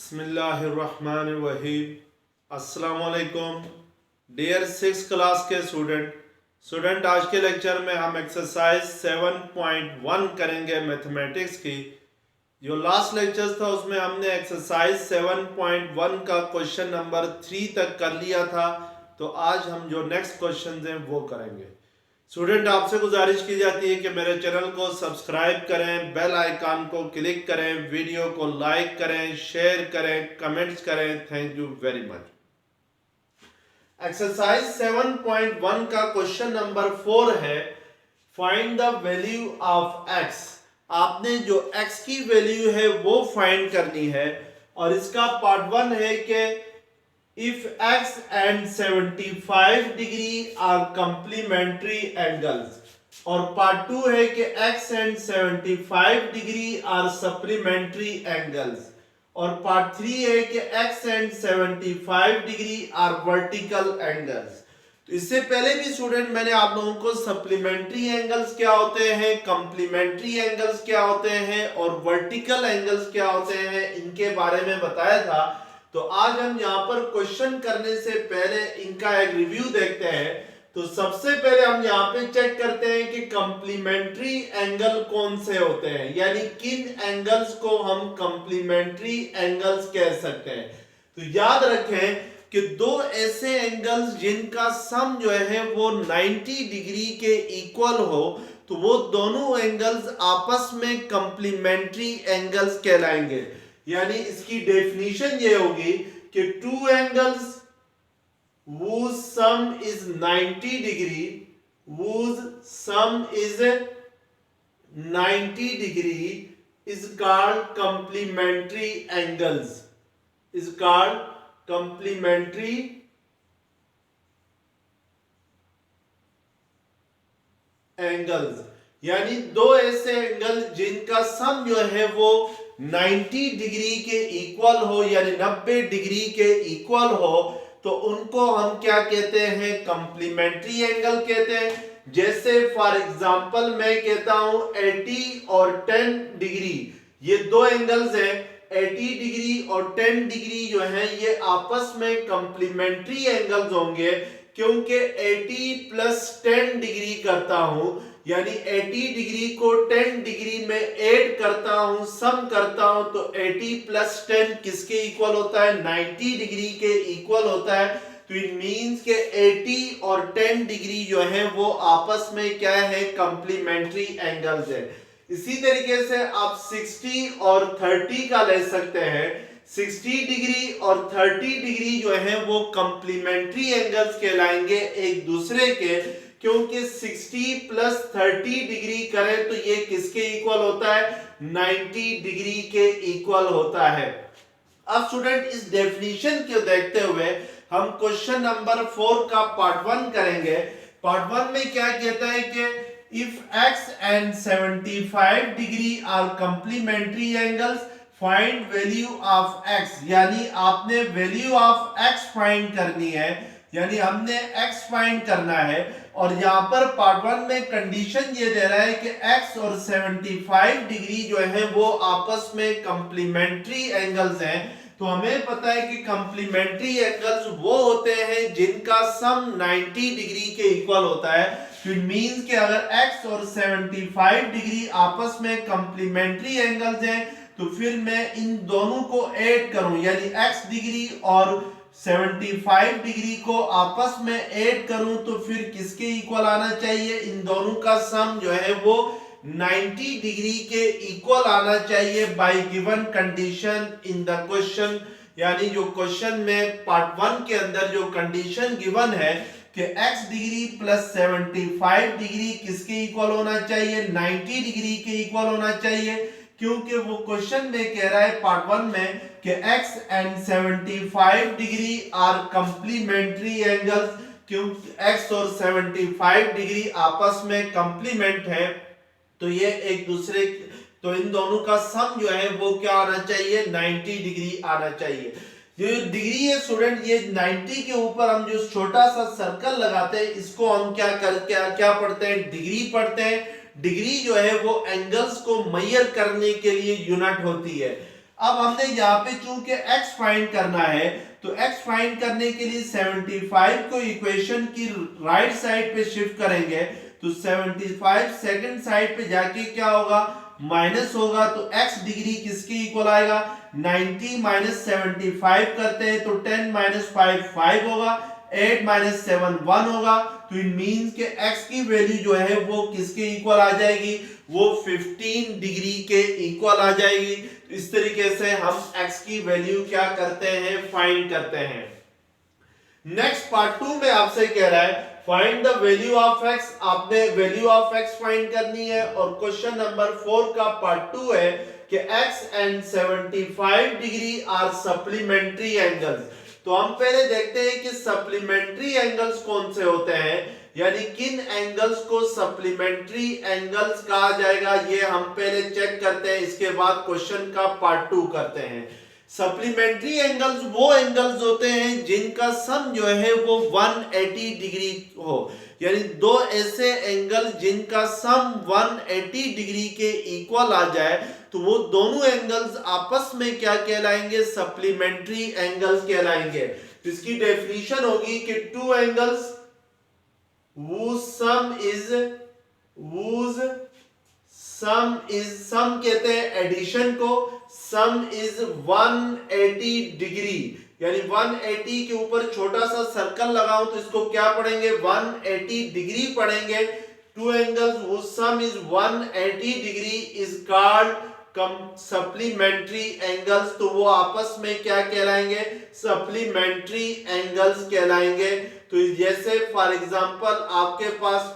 बिस्मिल्लाहिर्रहमानिर्रहीम। अस्सलाम वालेकुम डियर 6 क्लास के स्टूडेंट आज के लेक्चर में हम एक्सरसाइज 7.1 करेंगे मैथमेटिक्स की। जो लास्ट लेक्चर था उसमें हमने एक्सरसाइज 7.1 का क्वेश्चन नंबर 3 तक कर लिया था, तो आज हम जो नेक्स्ट क्वेश्चन हैं वो करेंगे। स्टूडेंट आपसे गुजारिश की जाती है कि मेरे चैनल को सब्सक्राइब करें, बेल आइकन को क्लिक करें, वीडियो को लाइक करें, शेयर करें, कमेंट्स करें। Thank you very much. Exercise 7.1 का क्वेश्चन नंबर 4 है, find the value of x. आपने जो एक्स की वैल्यू है वो फाइंड करनी है और इसका पार्ट 1 है कि if x and 75 degree are complementary angles, और पार्ट 2 है कि x and 75 degree are supplementary angles, और पार्ट 3 है कि x and 75 degree are vertical angles। तो इससे पहले भी स्टूडेंट मैंने आप लोगों को सप्लीमेंट्री एंगल्स क्या होते हैं, कंप्लीमेंट्री एंगल्स क्या होते हैं और वर्टिकल एंगल्स क्या होते हैं इनके बारे में बताया था। तो आज हम यहाँ पर क्वेश्चन करने से पहले इनका एक रिव्यू देखते हैं। तो सबसे पहले हम यहाँ पे चेक करते हैं कि कंप्लीमेंट्री एंगल कौन से होते हैं, यानी किन एंगल्स को हम कंप्लीमेंट्री एंगल्स कह सकते हैं। तो याद रखें कि दो ऐसे एंगल्स जिनका सम जो है वो 90 डिग्री के इक्वल हो, तो वो दोनों एंगल्स आपस में कंप्लीमेंट्री एंगल्स कहलाएंगे। यानी इसकी डेफिनेशन ये होगी कि two angles whose sum is 90 degree, whose sum is 90 degree is called complementary angles, is called complementary angles। यानी दो ऐसे एंगल जिनका सम जो है वो 90 डिग्री के इक्वल हो, यानी 90 डिग्री के इक्वल हो, तो उनको हम क्या कहते हैं, कंप्लीमेंट्री एंगल कहते हैं। जैसे फॉर एग्जांपल मैं कहता हूं 80 और 10 डिग्री, ये दो एंगल्स हैं, 80 डिग्री और 10 डिग्री जो है ये आपस में कंप्लीमेंट्री एंगल्स होंगे, क्योंकि 80 प्लस 10 डिग्री करता हूं, यानी 80 डिग्री को 10 डिग्री में ऐड करता हूं, सम करता हूं, तो 80 प्लस 10 किसके इक्वल होता है, 90 डिग्री के इक्वल होता है। तो इट मींस के 80 और 10 डिग्री जो है वो आपस में क्या है, कंप्लीमेंट्री एंगल्स है। इसी तरीके से आप 60 और 30 का ले सकते हैं। 60 डिग्री और 30 डिग्री जो है वो कंप्लीमेंट्री एंगल्स कहलाएंगे एक दूसरे के, क्योंकि 60 प्लस 30 डिग्री करें तो ये किसके इक्वल होता है, 90 डिग्री के इक्वल होता है। अब स्टूडेंट इस डेफिनेशन को देखते हुए हम क्वेश्चन नंबर 4 का पार्ट 1 करेंगे। पार्ट 1 में क्या कहता है कि if x and 75 degree are complementary angles, find value of x। यानी आपने वैल्यू ऑफ x फाइंड करनी है, यानी हमने x फाइंड करना है। और यहां पर पार्ट 1 में कंडीशन ये दे रहा है कि x और 75 डिग्री जो है वो आपस में कंप्लीमेंट्री एंगल्स हैं। तो हमें पता है कि कंप्लीमेंट्री एंगल्स वो होते हैं जिनका सम 90 डिग्री के इक्वल होता है। तो इट मींस कि अगर x और 75 डिग्री आपस में कंप्लीमेंट्री एंगल्स हैं, तो फिर मैं इन दोनों को ऐड करूं, यानी x डिग्री और 75 डिग्री को आपस में ऐड करूं, तो फिर किसके इक्वल आना चाहिए, इन दोनों का सम जो है वो 90 डिग्री के इक्वल आना चाहिए bye given condition in the question. यानी जो क्वेश्चन में पार्ट 1 के अंदर जो कंडीशन गिवन है कि x डिग्री प्लस 75 डिग्री किसके इक्वल होना चाहिए, 90 डिग्री के इक्वल होना चाहिए, क्योंकि वो क्वेश्चन में कह रहा है पार्ट 1 में कि x and 75 degree are complementary angles, क्योंकि x और 75 डिग्री आपस में कंप्लीमेंट है, तो ये एक दूसरे, तो इन दोनों का सम जो है वो क्या आना चाहिए, 90 डिग्री आना चाहिए। ये डिग्री है स्टूडेंट, ये 90 के ऊपर हम जो छोटा सा सर्कल लगाते हैं इसको हम क्या पढ़ते हैं, डिग्री पढ़ते हैं। डिग्री जो है वो एंगल्स को मेजर करने के लिए यूनिट होती है। अब हमने यहाँ पे चूंकि x फाइंड करना है, तो x फाइंड करने के लिए 75 को इक्वेशन की राइट साइड पे शिफ्ट करेंगे, तो 75 सेकंड साइड पे जाके क्या होगा, माइनस होगा, तो x डिग्री किसके इक्वल आएगा, 90 माइनस 75 करते हैं तो 10 माइनस 5 5 होगा, 8 माइनस 7 1 होगा, तो इट मींस के x की वैल्यू जो है वो किसके इक्वल आ जाएगी, वो 15 डिग्री के इक्वल आ जाएगी। तो इस तरीके से हम x की वैल्यू क्या करते हैं, फाइंड करते हैं। नेक्स्ट पार्ट 2 में आपसे कह रहा है find the value of x, आपने वैल्यू ऑफ x फाइंड करनी है, और क्वेश्चन नंबर 4 का पार्ट 2 है कि x and 75 degree are supplementary angles. तो हम पहले देखते हैं कि सप्लीमेंट्री एंगल्स कौन से होते हैं, यानी किन एंगल्स को सप्लीमेंट्री एंगल्स कहा जाएगा, ये हम पहले चेक करते हैं, इसके बाद क्वेश्चन का पार्ट 2 करते हैं। सप्लीमेंट्री एंगल्स वो एंगल्स होते हैं जिनका सम जो है वो 180 डिग्री हो, यानी दो ऐसे एंगल जिनका सम 180 डिग्री के इक्वल आ जाए, तो वो दोनों एंगल्स आपस में क्या कहलाएंगे, सप्लीमेंट्री एंगल्स कहलाएंगे। तो इसकी डेफिनेशन होगी कि टू एंगल्स whose sum कहते हैं एडिशन को, सम इज 180 डिग्री, यानी 180 के ऊपर छोटा सा सर्कल लगाऊं तो इसको क्या पढ़ेंगे, 180 डिग्री पढ़ेंगे। Two angles whose sum is 180 degree is called supplementary angles, तो वो आपस में क्या कहलाएंगे, सप्लीमेंट्री एंगल्स कहलाएंगे। तो जैसे फॉर एग्जांपल आपके पास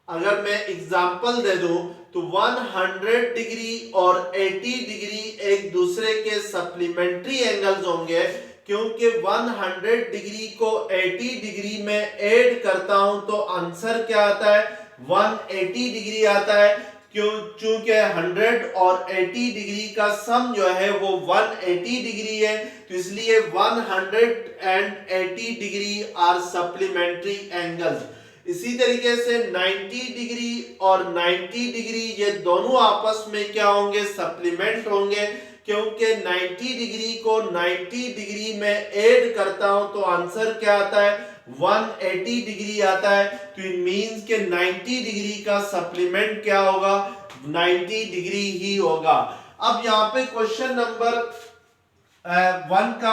अगर मैं एग्जांपल दे दूं तो 100 डिग्री और 80 डिग्री एक दूसरे के सप्लीमेंट्री एंगल्स होंगे, क्योंकि 100 डिग्री को 80 डिग्री में ऐड करता हूं तो आंसर क्या आता है, 180 डिग्री आता है। क्यों, चूंकि 100 और 80 डिग्री का सम जो है वो 180 डिग्री है, तो इसलिए 180 डिग्री आर सप्लीमेंट्री एंगल्स। इसी तरीके से 90 डिग्री और 90 डिग्री ये दोनों आपस में क्या होंगे, सप्लीमेंट होंगे, क्योंकि 90 डिग्री को 90 डिग्री में ऐड करता हूं तो आंसर क्या आता है, 180 डिग्री आता है। तो इट मींस के 90 डिग्री का सप्लीमेंट क्या होगा, 90 डिग्री ही होगा। अब यहाँ पे क्वेश्चन नंबर 1 का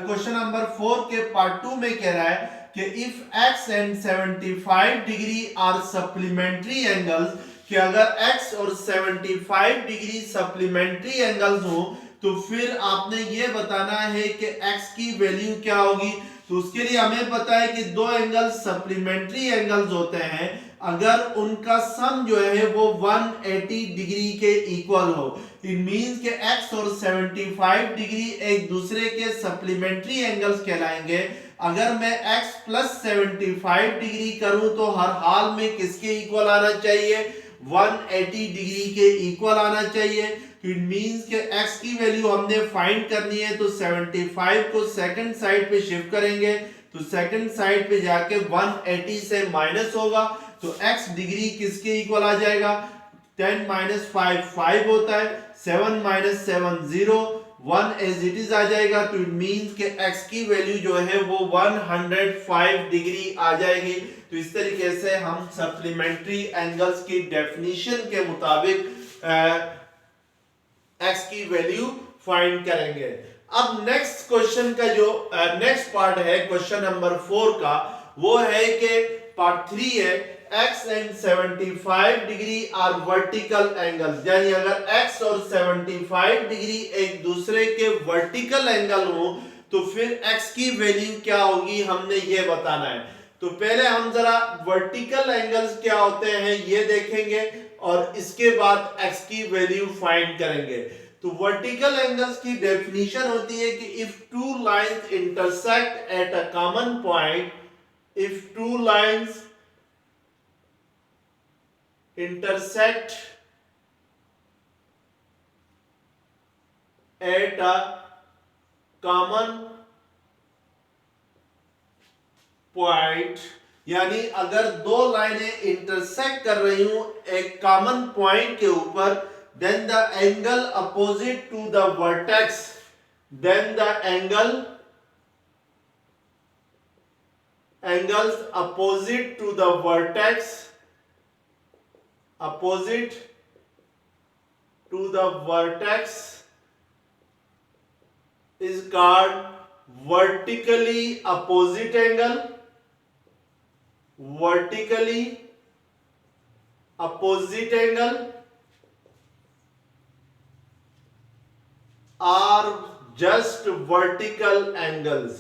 क्वेश्चन नंबर 4 के पार्ट 2 में कह रहा है कि if x and 75 degree are supplementary angles, कि अगर x और 75 डिग्री सप्लीमेंट्री एंगल्स हो तो फिर आपने ये बताना है कि x की वैल्यू क्या होगी। तो उसके लिए हमें पता है कि दो एंगल्स सप्लीमेंट्री एंगल्स होते हैं अगर उनका सम जो है वो 180 डिग्री के इक्वल हो। इट मींस कि x और 75 डिग्री एक दूसरे के सप्लीमेंट्री एंगल्स कहलाएंगे। अगर मैं x प्लस 75 डिग्री करूं तो हर हाल में किसके इक्वल आना चाहिए, 180 डिग्री के इक्वल आना चाहिए। तो इट मींस के x की वैल्यू हमने फाइंड करनी है, तो 75 को सेकंड साइड पे शिफ्ट करेंगे, तो सेकंड साइड पे जाके 180 से माइनस होगा, तो x डिग्री किसके इक्वल आ जाएगा, 10 माइनस 5 5 होता है, 7 माइनस 7 0, 1 एज इट इज आ जाएगा। तो इट मींस के x की वैल्यू जो है वो 105 डिग्री आ जाएगी। तो इस तरीके से हम सप्लीमेंट्री एंगल्स की डेफिनेशन के मुताबिक x की वैल्यू फाइंड करेंगे। अब नेक्स्ट क्वेश्चन का जो नेक्स्ट पार्ट है क्वेश्चन नंबर 4 का, वो है कि पार्ट 3 है x and 75 degree are vertical angles, यानी अगर x और 75 डिग्री एक दूसरे के वर्टिकल एंगल हो तो फिर x की वैल्यू क्या होगी, हमने ये बताना है। तो पहले हम जरा वर्टिकल एंगल्स क्या होते हैं ये देखेंगे और इसके बाद x की वैल्यू फाइंड करेंगे। तो वर्टिकल एंगल्स की डेफिनेशन होती है कि if two lines intersect at a common point, if two lines intersect at a common point, यानी अगर दो लाइनें इंटरसेक्ट कर रही हूं एक कॉमन पॉइंट के ऊपर, then the angle opposite to the vertex, then the angles opposite to the vertex, opposite to the vertex is called vertically opposite angle, vertically opposite angle are just vertical angles।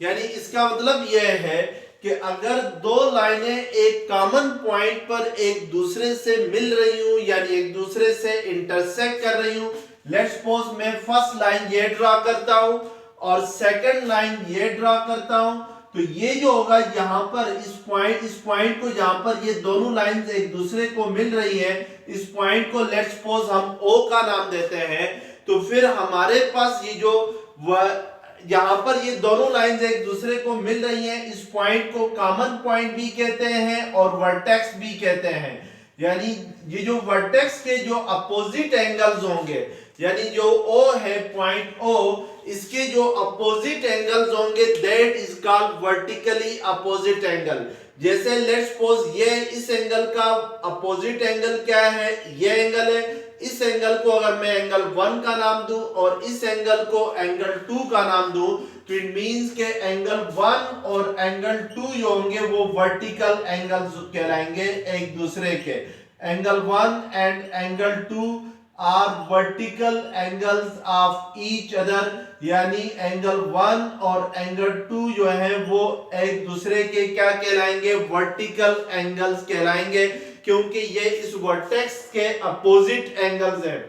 यानी इसका मतलब यह है कि अगर दो लाइनें एक कॉमन पॉइंट पर एक दूसरे से मिल रही हूं, यानी एक दूसरे से इंटरसेक्ट कर रही हूं, लेट्स सपोज मैं फर्स्ट लाइन ये ड्रॉ करता हूं और सेकंड लाइन ये ड्रॉ करता हूं, तो ये जो होगा यहां पर इस पॉइंट को, जहां पर ये दोनों लाइंस एक दूसरे को मिल रही है, इस पॉइंट को लेट्स सपोज हम O का नाम देते हैं। तो फिर हमारे पास ये जो यहाँ पर ये दोनों लाइंस एक दूसरे को मिल रही हैं, इस पॉइंट को कॉमन पॉइंट भी कहते हैं और वर्टेक्स भी कहते हैं। यानी ये जो वर्टेक्स के जो अपोजिट एंगल्स होंगे, यानी जो O है पॉइंट O, इसके जो अपोजिट एंगल्स होंगे that is called vertically opposite angle. जैसे लेट्स सपोज ये इस एंगल का अपोजिट एंगल क्या है, ये एंगल है। इस एंगल को अगर मैं एंगल 1 का नाम दूं और इस एंगल को एंगल 2 का नाम दूं, तो इट मींस के एंगल 1 और एंगल 2 जो होंगे वो वर्टिकल एंगल्स कहलाएंगे एक दूसरे के। Angle 1 and angle 2 are vertical angles of each other, यानी एंगल 1 और एंगल 2 जो है वो एक दूसरे के क्या कहलाएंगे, वर्टिकल एंगल्स कहलाएंगे, क्योंकि ये इस वर्टेक्स के अपोजिट एंगल्स हैं।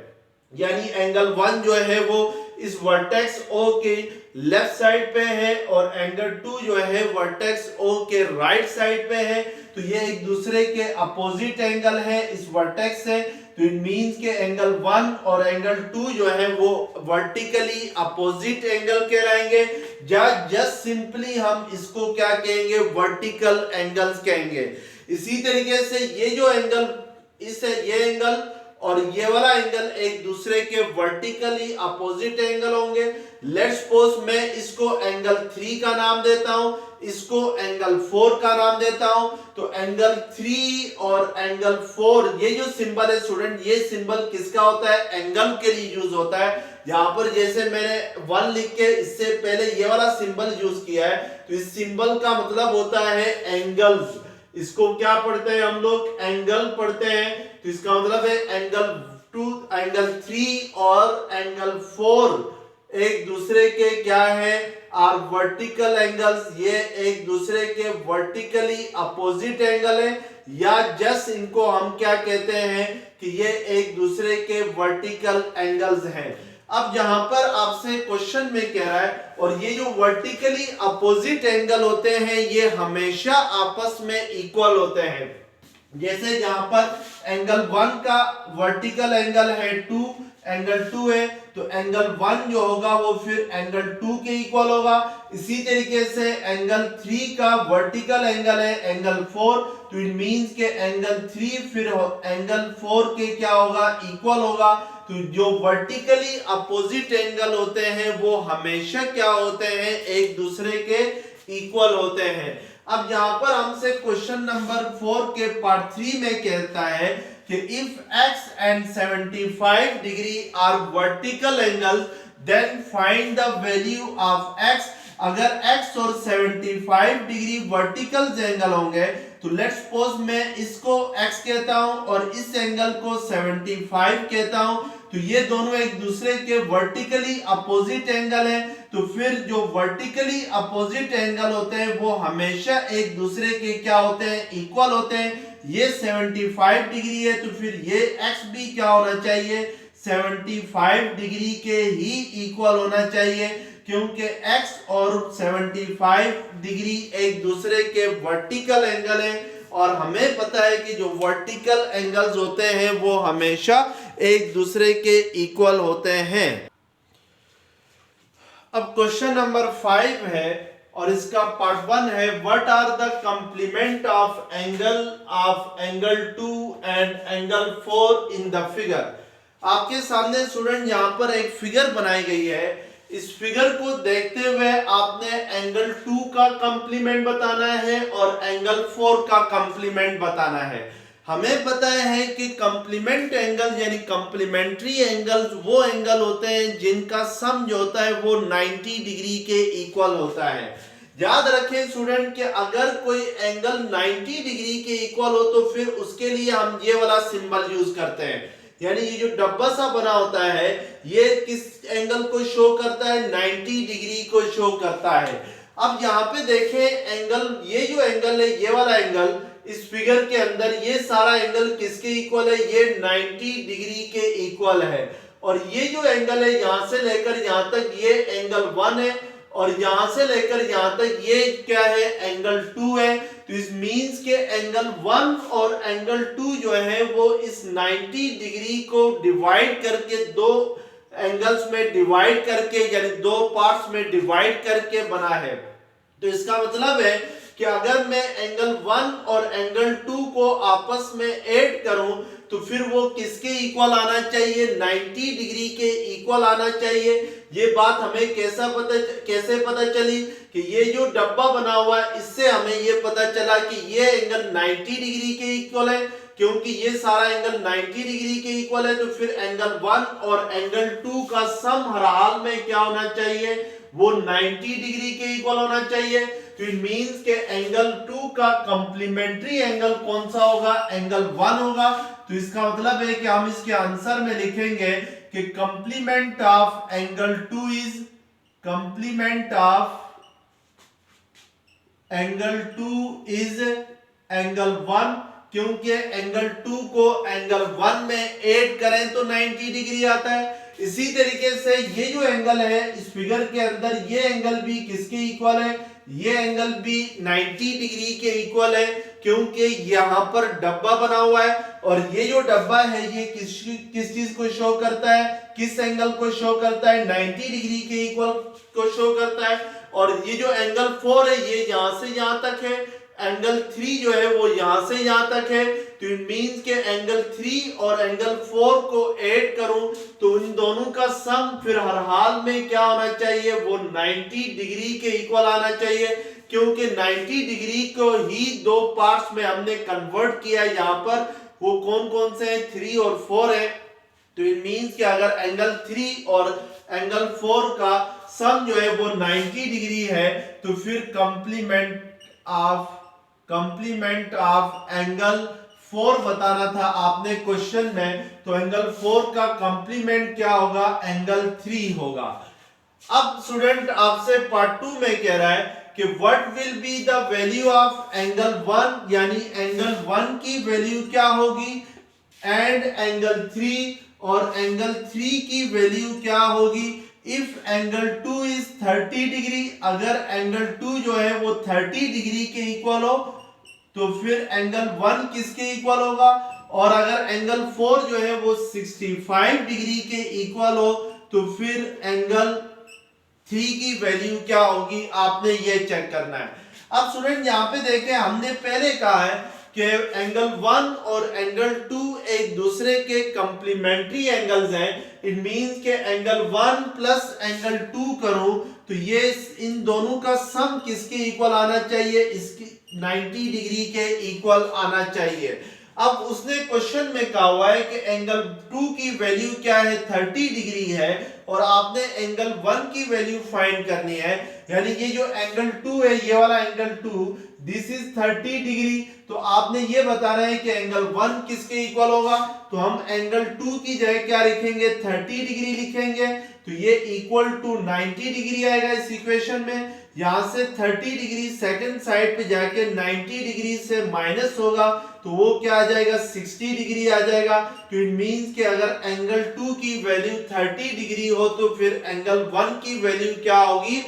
यानी एंगल 1 जो है वो इस वर्टेक्स O के लेफ्ट साइड पे है और एंगल 2 जो है वर्टेक्स O के राइट साइड पे है, तो ये एक दूसरे के अपोजिट एंगल है इस वर्टेक्स से। तो इट मींस के एंगल 1 और एंगल 2 जो है वो वर्टिकली अपोजिट एंगल कहलाएंगे, जस्ट सिंपली हम इसको क्या कहेंगे, वर्टिकल एंगल्स कहेंगे। इसी तरीके से ये जो एंगल, ये एंगल और ये वाला एंगल एक दूसरे के वर्टिकली अपोजिट एंगल होंगे। लेट्स सपोज मैं इसको एंगल 3 का नाम देता हूं, इसको एंगल 4 का नाम देता हूं। तो एंगल 3 और एंगल 4, ये जो सिंबल है स्टूडेंट, ये सिंबल किसका होता है, एंगल के लिए यूज होता है। यहाँ पर जैसे मैंने 1 लिख के इससे पहले ये वाला सिंबल यूज किया है, तो इस सिंबल का मतलब होता है एंगल्स। इसको क्या पढ़ते हैं हम लोग, एंगल पढ़ते हैं। तो इसका मतलब है एंगल 2, एंगल 3 और एंगल 4 एक दूसरे के क्या है, आर वर्टिकल एंगल्स। ये एक दूसरे के वर्टिकली अपोजिट एंगल है, या जस्ट इनको हम क्या कहते हैं कि ये एक दूसरे के वर्टिकल एंगल्स हैं। अब यहां पर आपसे क्वेश्चन में कह रहा है, और ये जो वर्टिकली अपोजिट एंगल होते हैं ये हमेशा आपस में इक्वल होते हैं। जैसे यहां पर एंगल 1 का वर्टिकल एंगल है 2, एंगल 2 है, तो एंगल 1 जो होगा वो फिर एंगल 2 के इक्वल होगा। इसी तरीके से एंगल 3 का वर्टिकल एंगल है एंगल 4, तो इट मींस के एंगल 3 फिर एंगल 4 के क्या होगा, इक्वल होगा। तो जो वर्टिकली अपोजिट एंगल होते हैं वो हमेशा क्या होते हैं, एक दूसरे के इक्वल होते हैं। अब यहाँ पर हमसे क्वेश्चन नंबर 4 के पार्ट 3 में कहता है कि if x and 75 degree are vertical angles then find the value of x। अगर x और 75 डिग्री वर्टिकल एंगल होंगे, तो लेट्स सपोज मैं इसको x कहता हूं और इस एंगल को 75 कहता हूं, तो ये दोनों एक दूसरे के वर्टिकली अपोजिट एंगल है। तो फिर जो वर्टिकली अपोजिट एंगल होते हैं वो हमेशा एक दूसरे के क्या होते हैं, इक्वल होते हैं। ये 75 डिग्री है, तो फिर ये x भी क्या होना चाहिए, 75 डिग्री के ही इक्वल होना चाहिए, क्योंकि x और 75 डिग्री एक दूसरे के वर्टिकल एंगल है, और हमें पता है कि जो वर्टिकल एंगल्स होते हैं वो हमेशा एक दूसरे के इक्वल होते हैं। अब क्वेश्चन नंबर 5 है, और इसका पार्ट 1 है what are the complement of angle 2 and angle 4 in the figure. आपके सामने स्टूडेंट यहाँ पर एक फिगर बनाई गई है। इस फिगर को देखते हुए आपने एंगल 2 का कंप्लीमेंट बताना है और एंगल 4 का कंप्लीमेंट बताना है। हमें पता है कि कंप्लीमेंट एंगल यानी कंप्लीमेंट्री एंगल्स वो एंगल होते हैं जिनका सम जो होता है वो 90 डिग्री के इक्वल होता है। याद रखें स्टूडेंट कि अगर कोई एंगल 90 डिग्री के इक्वल हो तो फिर उसके लिए हम ये वाला सिंबल यूज करते हैं, यानी ये जो डब्बा सा बना होता है ये किस एंगल को शो करता है, 90 डिग्री को शो करता है। अब यहाँ पे देखें एंगल, ये जो एंगल है ये वाला एंगल इस फिगर के अंदर ये सारा एंगल किसके इक्वल है, ये 90 डिग्री के इक्वल है। और ये जो एंगल है यहां से लेकर यहां तक ये एंगल 1 है और यहां से लेकर यहां तक ये क्या है, एंगल 2 है। तो इस मींस के एंगल 1 और एंगल 2 जो है वो इस 90 डिग्री को डिवाइड करके दो एंगल्स में डिवाइड करके यानी दो पार्ट्स में डिवाइड करके बना है। तो इसका मतलब है कि अगर मैं एंगल 1 और एंगल 2 को आपस में ऐड करूं तो फिर वो किसके इक्वल आना चाहिए, 90 डिग्री के इक्वल आना चाहिए। ये बात हमें कैसे पता चली कि ये जो डब्बा बना हुआ है इससे हमें ये पता चला कि ये एंगल 90 डिग्री के इक्वल है। क्योंकि ये सारा एंगल 90 डिग्री के इक्वल है तो फिर एंगल 1 और एंगल 2 का सम हर हाल में क्या होना चाहिए, वो 90 डिग्री के इक्वल होना चाहिए। तो इट मींस के एंगल 2 का कंप्लीमेंट्री एंगल कौन सा होगा, एंगल 1 होगा। तो इसका मतलब है कि हम इसके आंसर में लिखेंगे कि complement of angle 2 is complement of angle 2 is angle 1, क्योंकि एंगल 2 को एंगल 1 में ऐड करें तो 90 डिग्री आता है। इसी तरीके से ये जो एंगल है इस फिगर के अंदर ये एंगल भी किसके इक्वल है, ये एंगल भी 90 डिग्री के इक्वल है, क्योंकि यहां पर डब्बा बना हुआ है और ये जो डब्बा है ये किस चीज को शो करता है, किस एंगल को शो करता है, 90 डिग्री के इक्वल को शो करता है। और ये जो एंगल 4 है ये यहां से यहां तक है, एंगल 3 जो है वो यहां से यहां तक है। तो इट मींस के एंगल 3 और एंगल 4 को ऐड करूं तो इन दोनों का सम फिर हर हाल में क्या होना चाहिए, वो 90 डिग्री के इक्वल आना चाहिए। क्योंकि 90 डिग्री को ही दो पार्ट्स में हमने कन्वर्ट किया है, यहाँ पर वो कौन कौन से हैं, 3 और 4 है। तो इट मींस कि अगर एंगल 3 और एंगल 4 का सम जो है वो 90 डिग्री है तो फिर कंप्लीमेंट ऑफ एंगल 4 बताना था आपने क्वेश्चन में। तो एंगल 4 का कंप्लीमेंट क्या होगा, एंगल 3 होगा। अब स्टूडेंट आपसे पार्ट 2 में कह रहा है कि what will be the value of angle 1, यानी एंगल 1 की वैल्यू क्या होगी, एंड एंगल 3 और एंगल 3 की वैल्यू क्या होगी इफ एंगल 2 इज 30 डिग्री। अगर एंगल 2 जो है वो 30 डिग्री के इक्वल हो तो फिर एंगल 1 किसके इक्वल होगा, और अगर एंगल 4 जो है वो 65 डिग्री के इक्वल हो तो फिर एंगल 3 की वैल्यू क्या होगी, आपने ये चेक करना है। अब स्टूडेंट यहाँ पे देखें, हमने पहले कहा है कि एंगल 1 और एंगल 2 एक दूसरे के कंप्लीमेंट्री एंगल्स हैं। इट मींस के एंगल 1 प्लस एंगल 2 करूं तो ये इन दोनों का सम किसके इक्वल आना चाहिए, इसकी 90 डिग्री के इक्वल आना चाहिए। अब उसने क्वेश्चन में कहा हुआ है कि एंगल 2 की वैल्यू क्या है, 30 डिग्री है और आपने एंगल 1 की वैल्यू फाइंड करनी है। यानी ये जो एंगल 2 है, ये वाला एंगल 2, दिस इज 30 डिग्री। तो आपने ये बताना है कि एंगल 1 किसके इक्वल होगा। तो हम एंगल 2 की जगह क्या लिखेंगे, 30 डिग्री लिखेंगे। तो ये इक्वल टू 90 डिग्री आएगा इस इक्वेशन में। यहां से 30 डिग्री सेकंड साइड पे जाके 90 डिग्री से माइनस होगा तो वो क्या आ जाएगा, 60 डिग्री आ जाएगा। तो इट मींस कि अगर एंगल 2 की वैल्यू 30 डिग्री हो तो फिर एंगल 1 की वैल्यू क्या होगी,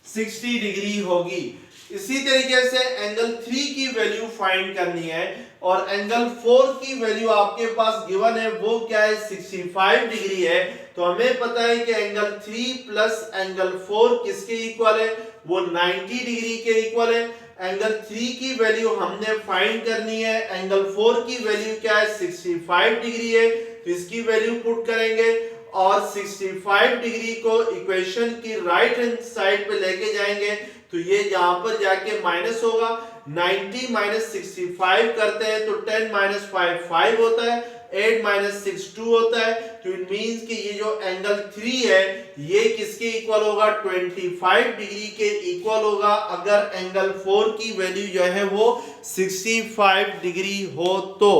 60 डिग्री होगी। इसी तरीके से एंगल 3 की वैल्यू फाइंड करनी है और एंगल 4 की वैल्यू आपके पास गिवन है, वो क्या है, 65 डिग्री है। तो हमें पता है कि एंगल 3 प्लस एंगल 4 किसके इक्वल है, वो 90 डिग्री के इक्वल है। एंगल 3 की वैल्यू हमने फाइंड करनी है, एंगल 4 की वैल्यू क्या है 65 डिग्री है, तो इसकी वैल्यू पुट करेंगे और 65 डिग्री को इक्वेशन की राइट हैंड साइड पे लेके जाएंगे तो ये यहां पर जाके माइनस होगा। 90 माइनस 65 करते हैं तो 10 माइनस 5 5 होता है, 8 माइनस 6 2 होता है। तो इट मींस कि ये जो एंगल 3 है ये किसके इक्वल होगा 25 डिग्री के इक्वल होगा अगर एंगल 4 की वैल्यू जो है वो 65 डिग्री हो तो।